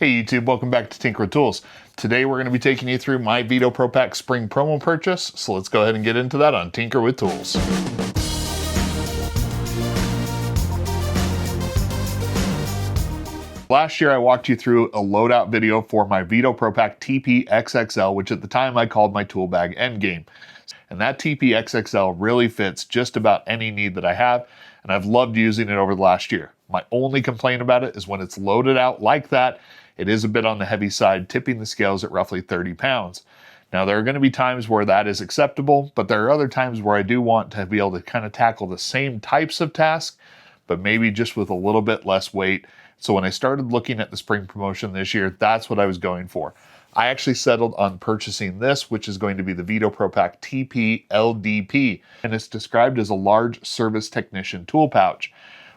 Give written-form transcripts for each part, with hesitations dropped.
Hey YouTube, welcome back to Tinker with Tools. Today we're going to be taking you through my Veto Pro Pac spring promo purchase, so let's go ahead and get into that on Tinker with Tools. Last year I walked you through a loadout video for my Veto Pro Pac TP-XXL, which at the time I called my Toolbag Endgame. And that TP-XXL really fits just about any need that I have, and I've loved using it over the last year. My only complaint about it is when it's loaded out like that, it is a bit on the heavy side, tipping the scales at roughly 30 pounds. Now, there are going to be times where that is acceptable, but there are other times where I do want to be able to kind of tackle the same types of tasks, but maybe just with a little bit less weight. So when I started looking at the spring promotion this year, that's what I was going for. I actually settled on purchasing this, which is going to be the Veto Pro Pac TP-LDP, and it's described as a large service technician tool pouch.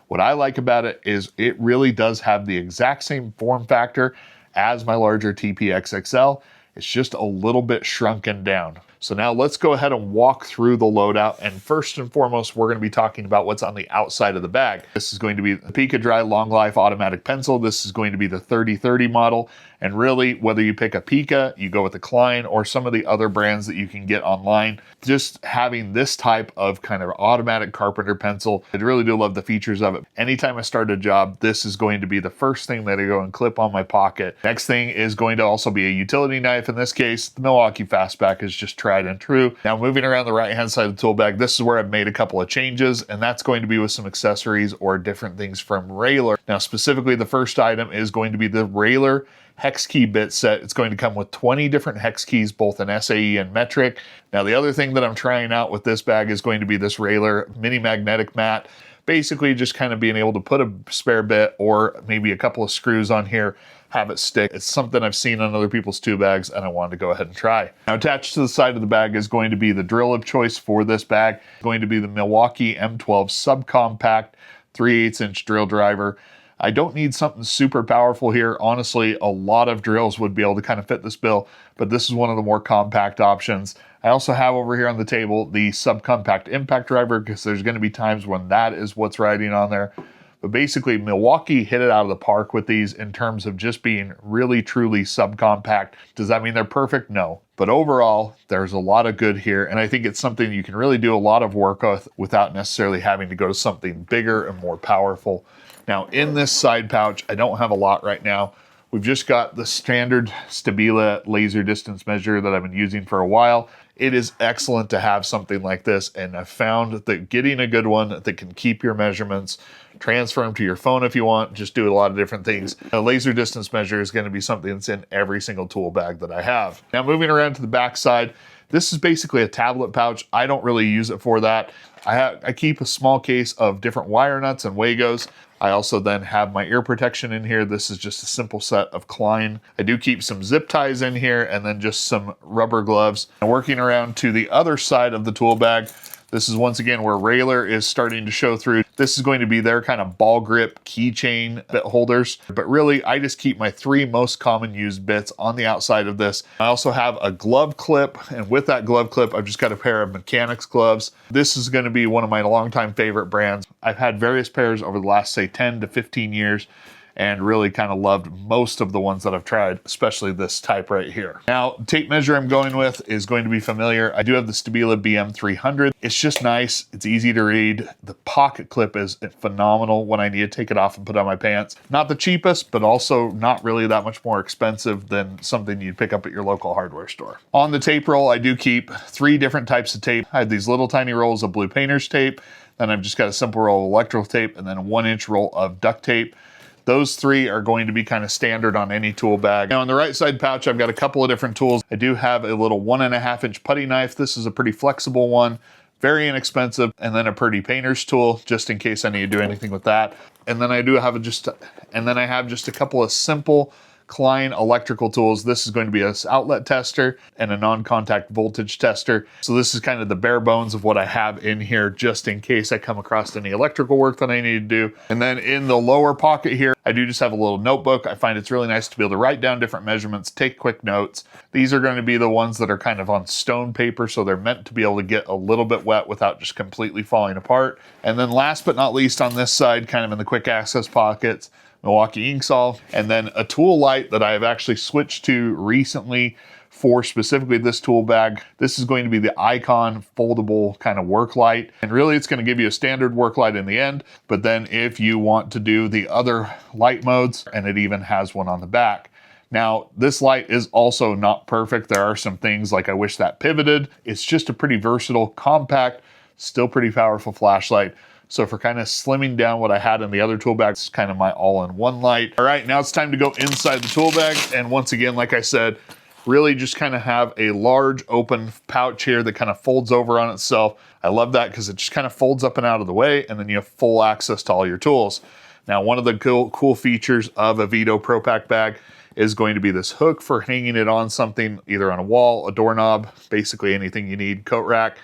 What I like about it is it really does have the exact same form factor as my larger TP-XXL. It's just a little bit shrunken down. So now let's go ahead and walk through the loadout. And first and foremost, we're going to be talking about what's on the outside of the bag. This is going to be the Pica Dry Long Life Automatic Pencil. This is going to be the 3030 model. And really, whether you pick a Pica, you go with a Klein, or some of the other brands that you can get online, just having this type of kind of automatic carpenter pencil, I really do love the features of it. Anytime I start a job, this is going to be the first thing that I go and clip on my pocket. Next thing is going to also be a utility knife. In this case, the Milwaukee Fastback is just tried and true. Now, moving around the right-hand side of the tool bag, this is where I've made a couple of changes, and that's going to be with some accessories or different things from Railer. Now, specifically, the first item is going to be the Railer hex key bit set. It's going to come with 20 different hex keys, both in SAE and metric. Now, the other thing that I'm trying out with this bag is going to be this Railer mini magnetic mat. Basically, just kind of being able to put a spare bit or maybe a couple of screws on here, have it stick. It's something I've seen on other people's tool bags, and I wanted to go ahead and try. Now, attached to the side of the bag is going to be the drill of choice for this bag. It's going to be the Milwaukee M12 subcompact 3/8 inch drill driver. I don't need something super powerful here. Honestly, a lot of drills would be able to kind of fit this bill, but this is one of the more compact options. I also have over here on the table the subcompact impact driver, because there's going to be times when that is what's riding on there. But basically, Milwaukee hit it out of the park with these in terms of just being really, truly subcompact. Does that mean they're perfect? No. But overall, there's a lot of good here, and I think it's something you can really do a lot of work with without necessarily having to go to something bigger and more powerful. Now, in this side pouch, I don't have a lot right now. We've just got the standard Stabila laser distance measure that I've been using for a while. It is excellent to have something like this, and I've found that getting a good one that can keep your measurements, transfer them to your phone if you want, just do a lot of different things. A laser distance measure is going to be something that's in every single tool bag that I have. Now, moving around to the back side, this is basically a tablet pouch. I don't really use it for that. I keep a small case of different wire nuts and Wagos. I also then have my ear protection in here. This is just a simple set of Klein. I do keep some zip ties in here and then just some rubber gloves. And working around to the other side of the tool bag, this is once again where Railer is starting to show through. This is going to be their kind of ball grip keychain bit holders. But really, I just keep my 3 most common used bits on the outside of this. I also have a glove clip, and with that glove clip, I've just got a pair of mechanics gloves. This is going to be one of my longtime favorite brands. I've had various pairs over the last, say, 10 to 15 years. And really kind of loved most of the ones that I've tried, especially this type right here. Now, tape measure I'm going with is going to be familiar. I do have the Stabila BM300. It's just nice. It's easy to read. The pocket clip is phenomenal when I need to take it off and put on my pants. Not the cheapest, but also not really that much more expensive than something you'd pick up at your local hardware store. On the tape roll, I do keep 3 different types of tape. I have these little tiny rolls of blue painter's tape. Then I've just got a simple roll of electrical tape and then a 1-inch roll of duct tape. Those 3 are going to be kind of standard on any tool bag. Now, on the right side pouch, I've got a couple of different tools. I do have a little 1.5-inch putty knife. This is a pretty flexible one, very inexpensive, and then a pretty painter's tool, just in case I need to do anything with that. And then I have just a couple of simple Klein electrical tools. This is going to be an outlet tester and a non-contact voltage tester. So this is kind of the bare bones of what I have in here, just in case I come across any electrical work that I need to do. And then in the lower pocket here, I do just have a little notebook. I find it's really nice to be able to write down different measurements, take quick notes. These are going to be the ones that are kind of on stone paper, so they're meant to be able to get a little bit wet without just completely falling apart. And then last but not least on this side, kind of in the quick access pockets, Milwaukee ink saw, and then a tool light that I've actually switched to recently for specifically this tool bag. This is going to be the Icon foldable kind of work light. And really it's going to give you a standard work light in the end. But then if you want to do the other light modes, and it even has one on the back. Now, this light is also not perfect. There are some things like I wish that pivoted. It's just a pretty versatile, compact, still pretty powerful flashlight. So for kind of slimming down what I had in the other tool bag, it's kind of my all-in-one light. All right, now it's time to go inside the tool bag. And once again, like I said, really just kind of have a large open pouch here that kind of folds over on itself. I love that because it just kind of folds up and out of the way, and then you have full access to all your tools. Now, one of the cool features of a Veto Pro Pac bag is going to be this hook for hanging it on something, either on a wall, a doorknob, basically anything you need, coat rack.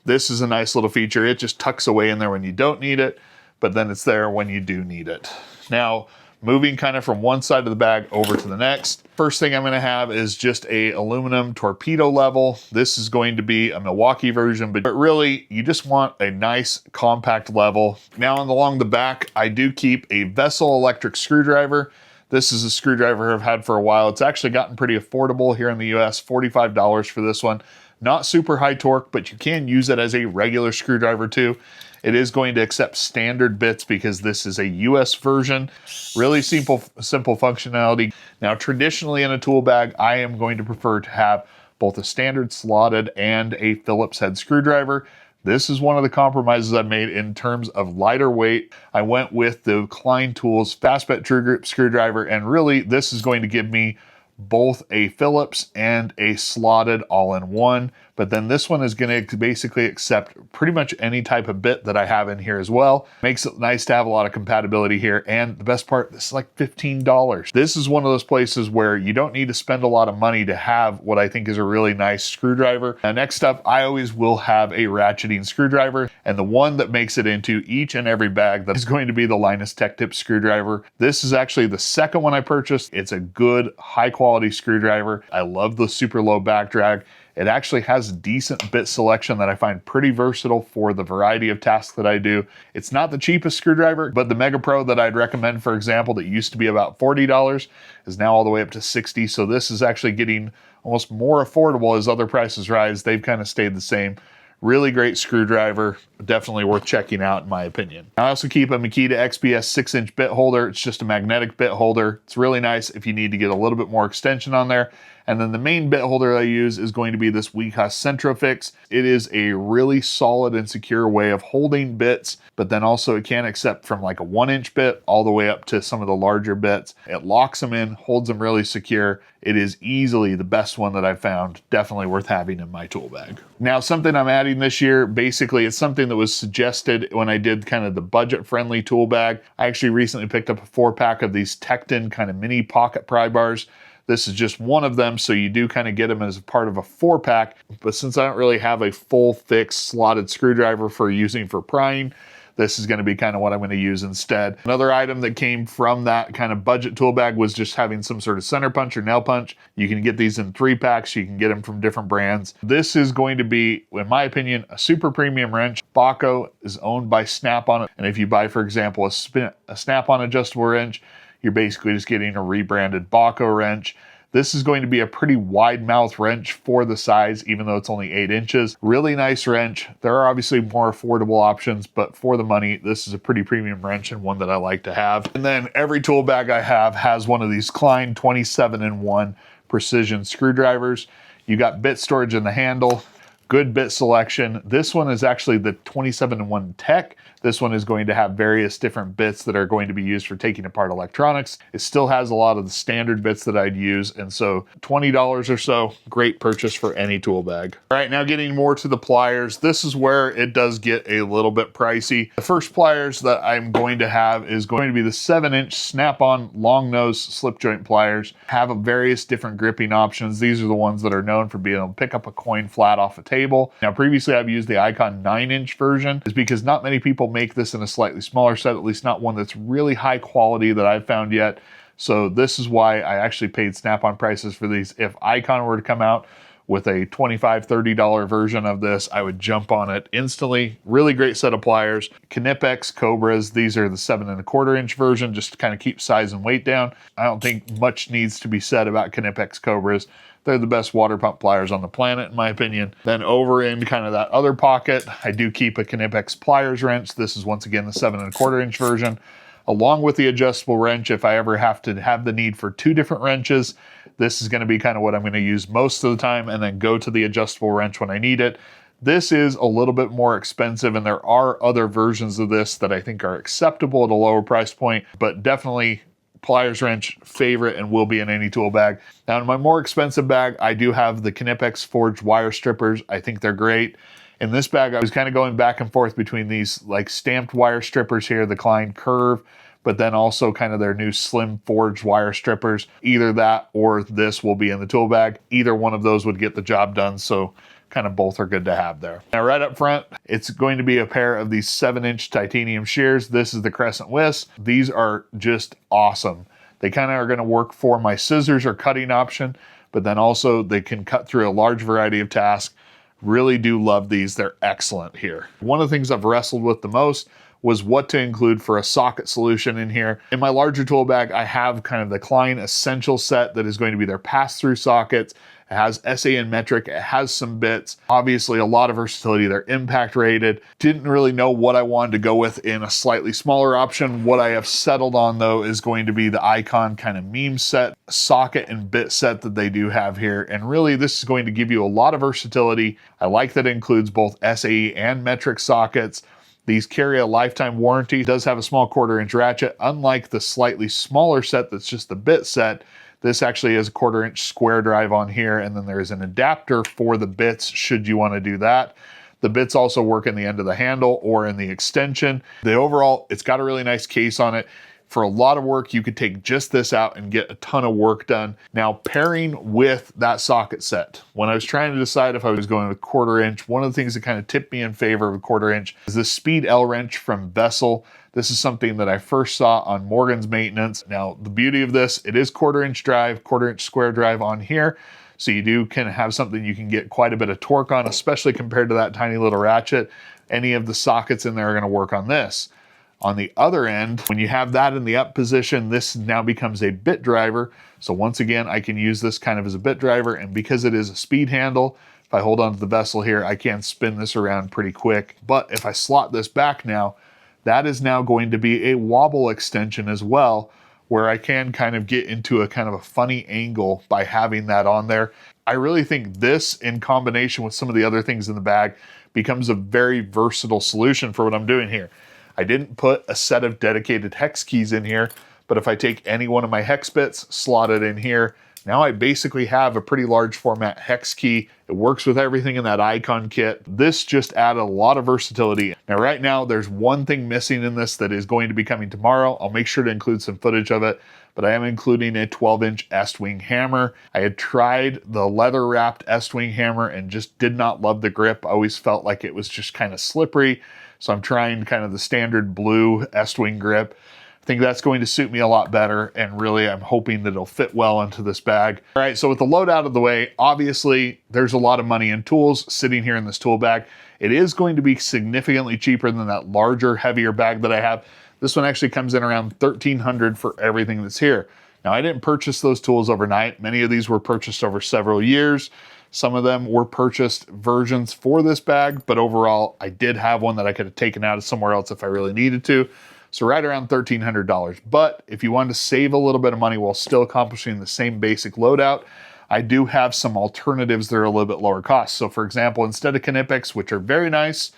This is a nice little feature. It just tucks away in there when you don't need it, but then it's there when you do need it. Now, moving kind of from one side of the bag over to the next. First thing I'm going to have is just a aluminum torpedo level. This is going to be a Milwaukee version, but really you just want a nice compact level. Now along the back, I do keep a Vessel electric screwdriver. This is a screwdriver I've had for a while. It's actually gotten pretty affordable here in the US, $45 for this one. Not super high torque, but you can use it as a regular screwdriver too. It is going to accept standard bits because this is a US version. Really simple functionality. Now, traditionally in a tool bag, I am going to prefer to have both a standard slotted and a Phillips head screwdriver. This is one of the compromises I've made in terms of lighter weight. I went with the Klein Tools Fast Bet True Grip screwdriver, and really this is going to give me both a Phillips and a slotted all-in-one, but then this one is going to basically accept pretty much any type of bit that I have in here as well. Makes it nice to have a lot of compatibility here, and the best part, this is like $15. This is one of those places where you don't need to spend a lot of money to have what I think is a really nice screwdriver. Now, next up, I always will have a ratcheting screwdriver, and the one that makes it into each and every bag that is going to be the Linus Tech Tip screwdriver. This is actually the second one I purchased. It's a good, high quality screwdriver. I love the super low back drag. It actually has decent bit selection that I find pretty versatile for the variety of tasks that I do. It's not the cheapest screwdriver, but the Mega Pro that I'd recommend, for example, that used to be about $40 is now all the way up to $60. So this is actually getting almost more affordable as other prices rise. They've kind of stayed the same. Really great screwdriver, definitely worth checking out in my opinion. I also keep a Makita XPS 6-inch bit holder. It's just a magnetic bit holder. It's really nice if you need to get a little bit more extension on there. And then the main bit holder I use is going to be this Wekas Centrofix. It is a really solid and secure way of holding bits, but then also it can accept from like a 1-inch bit all the way up to some of the larger bits. It locks them in, holds them really secure. It is easily the best one that I've found. Definitely worth having in my tool bag. Now, something I'm adding this year, basically it's something that was suggested when I did kind of the budget-friendly tool bag. I actually recently picked up a 4-pack of these Tekton kind of mini pocket pry bars. This is just one of them, so you do kind of get them as a part of a 4-pack. But since I don't really have a full, thick, slotted screwdriver for using for prying, this is going to be kind of what I'm going to use instead. Another item that came from that kind of budget tool bag was just having some sort of center punch or nail punch. You can get these in 3-packs. You can get them from different brands. This is going to be, in my opinion, a super premium wrench. Baco is owned by Snap-on, and if you buy, for example, a Snap-on adjustable wrench, you're basically just getting a rebranded Baco wrench. This is going to be a pretty wide mouth wrench for the size, even though it's only 8 inches. Really nice wrench. There are obviously more affordable options, but for the money, this is a pretty premium wrench and one that I like to have. And then every tool bag I have has one of these Klein 27-in-1 precision screwdrivers. You got bit storage in the handle. Good bit selection. This one is actually the 27-in-1 Tech. This one is going to have various different bits that are going to be used for taking apart electronics. It still has a lot of the standard bits that I'd use, and so $20 or so, great purchase for any tool bag. All right, now getting more to the pliers. This is where it does get a little bit pricey. The first pliers that I'm going to have is going to be the 7-inch Snap-on long nose slip joint pliers. Have various different gripping options. These are the ones that are known for being able to pick up a coin flat off a table. Now, previously I've used the Icon 9-inch version, is because not many people make this in a slightly smaller set, at least not one that's really high quality that I've found yet. So this is why I actually paid Snap-on prices for these. If Icon were to come out with a $25, $30 version of this, I would jump on it instantly. Really great set of pliers. Knipex Cobras, these are the 7¼ inch version, just to kind of keep size and weight down. I don't think much needs to be said about Knipex Cobras. They're the best water pump pliers on the planet, in my opinion. Then over in kind of that other pocket, I do keep a Knipex Pliers wrench. This is once again the 7¼ inch version, along with the adjustable wrench. If I ever have to have the need for 2 different wrenches, this is going to be kind of what I'm going to use most of the time, and then go to the adjustable wrench when I need it. This is a little bit more expensive, and there are other versions of this that I think are acceptable at a lower price point, but definitely pliers wrench favorite and will be in any tool bag. Now in my more expensive bag, I do have the Knipex forged wire strippers. I think they're great. In this bag, I was kind of going back and forth between these like stamped wire strippers here, the Klein Curve, but then also kind of their new slim forged wire strippers. Either that or this will be in the tool bag. Either one of those would get the job done, so kind of both are good to have there. Now right up front, it's going to be a pair of these 7-inch titanium shears. This is the Crescent Wisp. These are just awesome. They kind of are going to work for my scissors or cutting option, but then also they can cut through a large variety of tasks. Really do love these. They're excellent here. One of the things I've wrestled with the most was what to include for a socket solution in here. In my larger tool bag, I have kind of the Klein Essential set that is going to be their pass-through sockets. It has SAN metric, it has some bits, obviously a lot of versatility. They're impact rated. Didn't really know what I wanted to go with in a slightly smaller option. What I have settled on though is going to be the Icon kind of meme set, socket and bit set that they do have here. And really this is going to give you a lot of versatility. I like that it includes both SAE and metric sockets. These carry a lifetime warranty. It does have a small 1/4 inch ratchet. Unlike the slightly smaller set that's just the bit set, this actually has a 1/4 inch square drive on here, and then there's an adapter for the bits should you want to do that. The bits also work in the end of the handle or in the extension. The overall, it's got a really nice case on it. For a lot of work, you could take just this out and get a ton of work done. Now, pairing with that socket set, when I was trying to decide if I was going with 1/4 inch, one of the things that kind of tipped me in favor of a 1/4 inch is the Speed L wrench from Vessel. This is something that I first saw on Morgan's Maintenance. Now, the beauty of this, it is 1/4 inch drive, 1/4 inch square drive on here. So you can have something you can get quite a bit of torque on, especially compared to that tiny little ratchet. Any of the sockets in there are going to work on this. On the other end, when you have that in the up position, this now becomes a bit driver. So once again, I can use this kind of as a bit driver, and because it is a speed handle, if I hold onto the Vessel here, I can spin this around pretty quick. But if I slot this back now, that is now going to be a wobble extension as well, where I can kind of get into a kind of a funny angle by having that on there. I really think this, in combination with some of the other things in the bag, becomes a very versatile solution for what I'm doing here. I didn't put a set of dedicated hex keys in here, but if I take any one of my hex bits, slot it in here, now I basically have a pretty large format hex key. It works with everything in that Icon kit. This just added a lot of versatility. Now right now, there's one thing missing in this that is going to be coming tomorrow. I'll make sure to include some footage of it, but I am including a 12-inch S-wing hammer. I had tried the leather-wrapped S-wing hammer and just did not love the grip. I always felt like it was just kind of slippery. So I'm trying kind of the standard blue S-wing grip. I think that's going to suit me a lot better, and really I'm hoping that it'll fit well into this bag. All right, so with the load out of the way, obviously there's a lot of money in tools sitting here in this tool bag. It is going to be significantly cheaper than that larger, heavier bag that I have. This one actually comes in around $1,300 for everything that's here. Now, I didn't purchase those tools overnight. Many of these were purchased over several years. Some of them were purchased versions for this bag, but overall, I did have one that I could have taken out of somewhere else if I really needed to. So right around $1,300. But if you wanted to save a little bit of money while still accomplishing the same basic loadout, I do have some alternatives that are a little bit lower cost. So for example, instead of Knipex, which are very nice,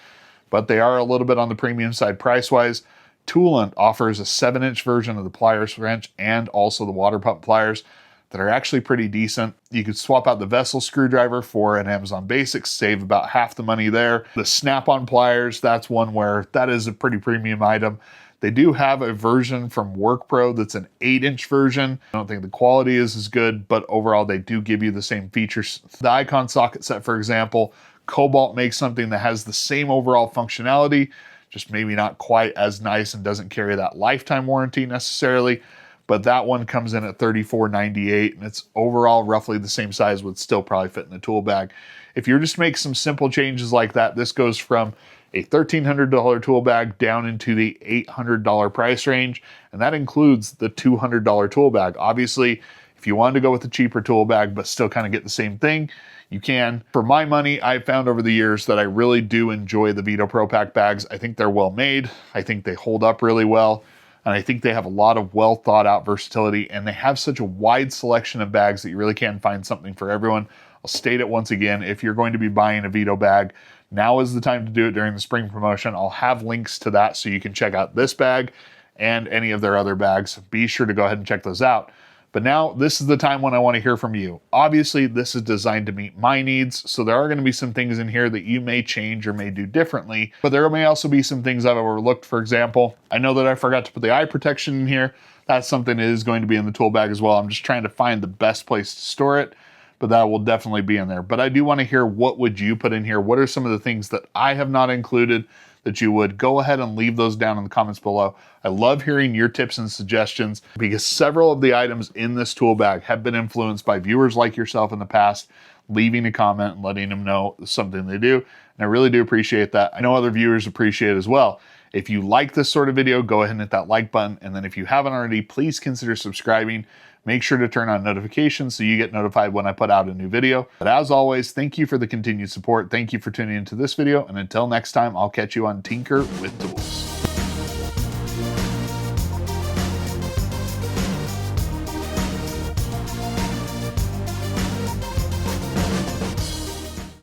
but they are a little bit on the premium side price-wise, Toolant offers a 7-inch version of the Pliers wrench and also the water pump pliers that are actually pretty decent. You could swap out the Vessel screwdriver for an Amazon Basics, save about half the money there. The snap-on pliers, that's one where that is a pretty premium item. They do have a version from WorkPro that's an 8-inch version. I don't think the quality is as good, but overall they do give you the same features. The Icon socket set, for example, Cobalt makes something that has the same overall functionality, just maybe not quite as nice and doesn't carry that lifetime warranty necessarily. but that one comes in at $34.98, and it's overall roughly the same size, would still probably fit in the tool bag. If you're just make some simple changes like that, this goes from a $1,300 tool bag down into the $800 price range, and that includes the $200 tool bag. Obviously, if you wanted to go with a cheaper tool bag but still kind of get the same thing, you can. For my money, I've found over the years that I really do enjoy the Veto Pro Pac bags. I think they're well made. I think they hold up really well. And I think they have a lot of well thought out versatility, and they have such a wide selection of bags that you really can find something for everyone. I'll state it once again, if you're going to be buying a Veto bag, now is the time to do it during the spring promotion. I'll have links to that so you can check out this bag and any of their other bags. Be sure to go ahead and check those out. But now this is the time when I want to hear from you. Obviously, this is designed to meet my needs, so there are going to be some things in here that you may change or may do differently, but there may also be some things I've overlooked. For example, I know that I forgot to put the eye protection in here. That's something that is going to be in the tool bag as well. I'm just trying to find the best place to store it, but that will definitely be in there. But I do want to hear, what would you put in here? What are some of the things that I have not included that you would? Go ahead and leave those down in the comments below. I love hearing your tips and suggestions, because several of the items in this tool bag have been influenced by viewers like yourself in the past, leaving a comment and letting them know something they do. And I really do appreciate that. I know other viewers appreciate it as well. If you like this sort of video, go ahead and hit that like button. And then if you haven't already, please consider subscribing. Make sure to turn on notifications so you get notified when I put out a new video. But as always, thank you for the continued support. Thank you for tuning into this video. And until next time, I'll catch you on Tinker with Tools.